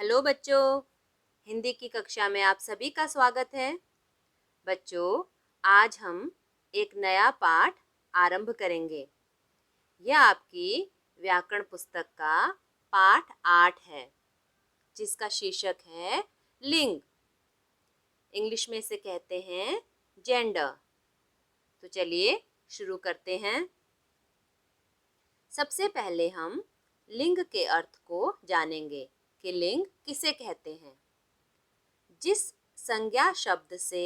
Hello बच्चों, हिंदी की कक्षा में आप सभी का स्वागत है। बच्चों, आज हम एक नया पाठ आरंभ करेंगे। यह आपकी व्याकरण पुस्तक का पाठ 8 है, जिसका शीर्षक है लिंग। इंग्लिश में इसे कहते हैं जेंडर। तो चलिए शुरू करते हैं। सबसे पहले हम लिंग के अर्थ को जानेंगे कि लिंग किसे कहते हैं। जिस संज्ञा शब्द से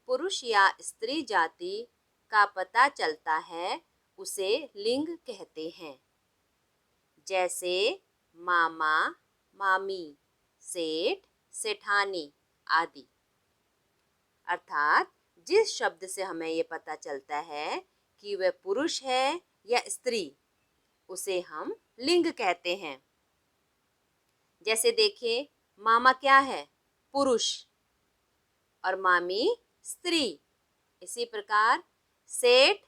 पुरुष या स्त्री जाति का पता चलता है उसे लिंग कहते हैं। जैसे मामा, मामी, सेठ, सेठानी आदि। अर्थात जिस शब्द से हमें ये पता चलता है कि वह पुरुष है या स्त्री, उसे हम लिंग कहते हैं। जैसे देखिए, मामा क्या है? पुरुष, और मामी स्त्री। इसी प्रकार सेठ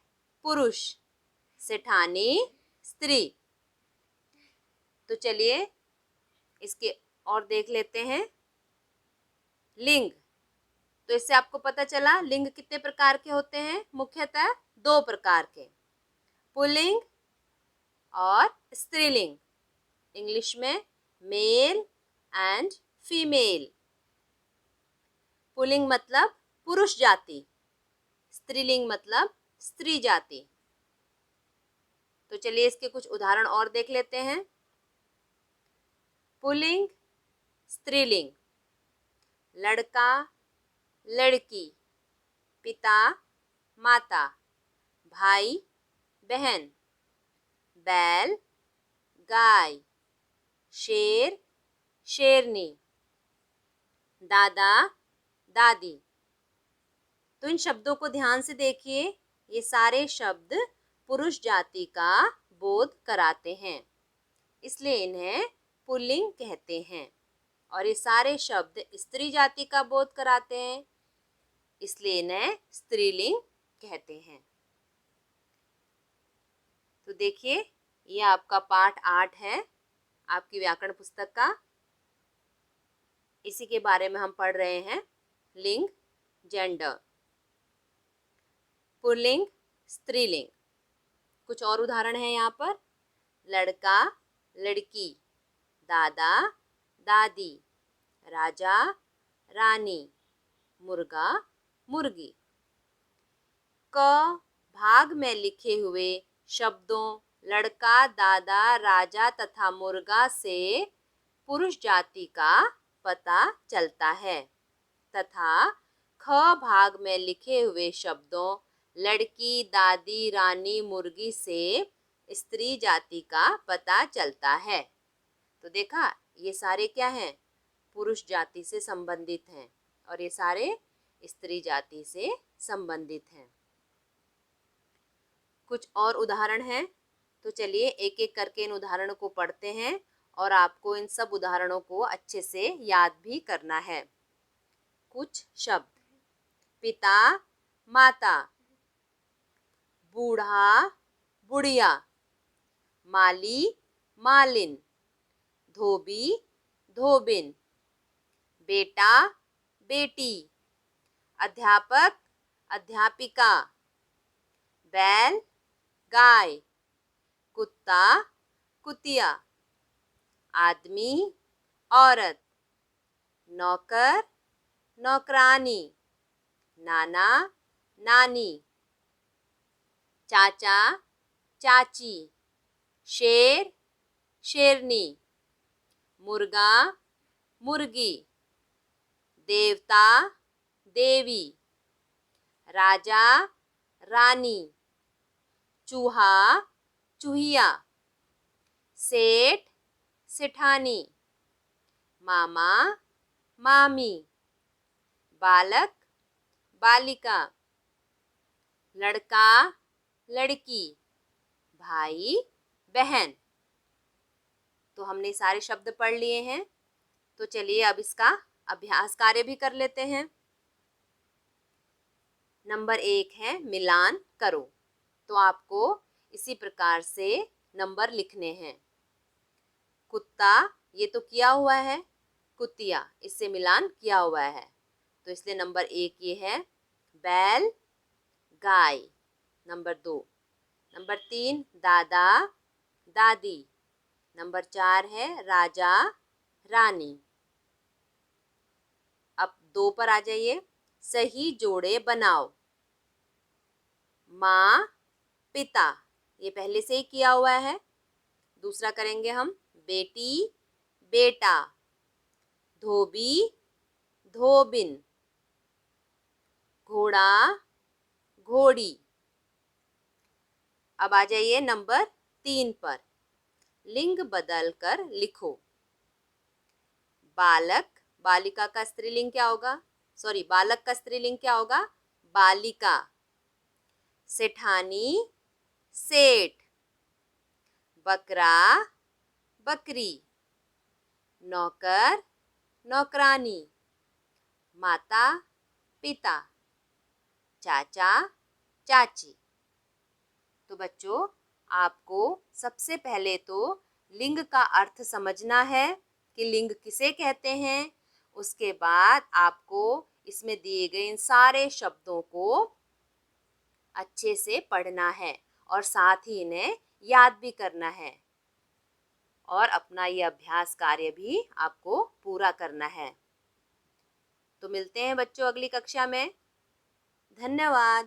पुरुष, सेठानी स्त्री। तो चलिए इसके और देख लेते हैं। लिंग, तो इससे आपको पता चला लिंग कितने प्रकार के होते हैं। मुख्यतः 2 प्रकार के, पुल्लिंग और स्त्रीलिंग। इंग्लिश में मेल एंड फीमेल। पुल्लिंग मतलब पुरुष जाति, स्त्रीलिंग मतलब स्त्री जाति। तो चलिए इसके कुछ उदाहरण और देख लेते हैं। पुल्लिंग, स्त्रीलिंग। लड़का, लड़की, पिता, माता, भाई, बहन, बैल, गाय, शेर, शेरनी, दादा, दादी। तो इन शब्दों को ध्यान से देखिए। ये सारे शब्द पुरुष जाति का बोध कराते हैं, इसलिए इन्हें पुल्लिंग कहते हैं। और ये सारे शब्द स्त्री जाति का बोध कराते हैं, इसलिए इन्हें स्त्रीलिंग कहते हैं। तो देखिए, ये आपका पाठ 8 है आपकी व्याकरण पुस्तक का। इसी के बारे में हम पढ़ रहे हैं। लिंग, जेंडर। पुल्लिंग, स्त्रीलिंग। कुछ और उदाहरण है यहाँ पर। लड़का, लड़की, दादा, दादी, राजा, रानी, मुर्गा, मुर्गी। क भाग में लिखे हुए शब्दों लड़का, दादा, राजा तथा मुर्गा से पुरुष जाति का पता चलता है, तथा ख भाग में लिखे हुए शब्दों लड़की, दादी, रानी, मुर्गी से स्त्री जाति का पता चलता है। तो देखा, ये सारे क्या हैं? पुरुष जाति से संबंधित हैं, और ये सारे स्त्री जाति से संबंधित हैं। कुछ और उदाहरण हैं, तो चलिए एक एक करके इन उदाहरणों को पढ़ते हैं, और आपको इन सब उदाहरणों को अच्छे से याद भी करना है। कुछ शब्द। पिता, माता, बूढ़ा, बुढ़िया, माली, मालिन, धोबी, धोबिन, बेटा, बेटी, अध्यापक, अध्यापिका, बैल, गाय, कुत्ता, कुतिया, आदमी, औरत, नौकर, नौकरानी, नाना, नानी, चाचा, चाची, शेर, शेरनी, मुर्गा, मुर्गी, देवता, देवी, राजा, रानी, चूहा, चूहिया, सेठ, सेठानी, मामा, मामी, बालक, बालिका, लड़का, लड़की, भाई, बहन। तो हमने सारे शब्द पढ़ लिए हैं। तो चलिए अब इसका अभ्यास कार्य भी कर लेते हैं। नंबर 1 है मिलान करो। तो आपको इसी प्रकार से नंबर लिखने हैं। कुत्ता, ये तो किया हुआ है, कुतिया, इससे मिलान किया हुआ है, तो इसलिए नंबर 1 ये है बैल गाय। नंबर 2, नंबर 3 दादा दादी। नंबर 4 है राजा रानी। अब 2 पर आ जाइए, सही जोड़े बनाओ। माँ पिता, ये पहले से ही किया हुआ है। दूसरा करेंगे हम बेटी बेटा, धोबी धोबिन, घोड़ा घोड़ी। अब आ जाइए नंबर 3 पर, लिंग बदल कर लिखो। बालक, बालिका का स्त्रीलिंग क्या होगा? सॉरी, बालक का स्त्रीलिंग क्या होगा? बालिका। सेठानी सेठ, बकरा बकरी, नौकर नौकरानी, माता पिता, चाचा चाची। तो बच्चों, आपको सबसे पहले तो लिंग का अर्थ समझना है कि लिंग किसे कहते हैं। उसके बाद आपको इसमें दिए गए इन सारे शब्दों को अच्छे से पढ़ना है और साथ ही इन्हें याद भी करना है और अपना ये अभ्यास कार्य भी आपको पूरा करना है। तो मिलते हैं बच्चों अगली कक्षा में। धन्यवाद।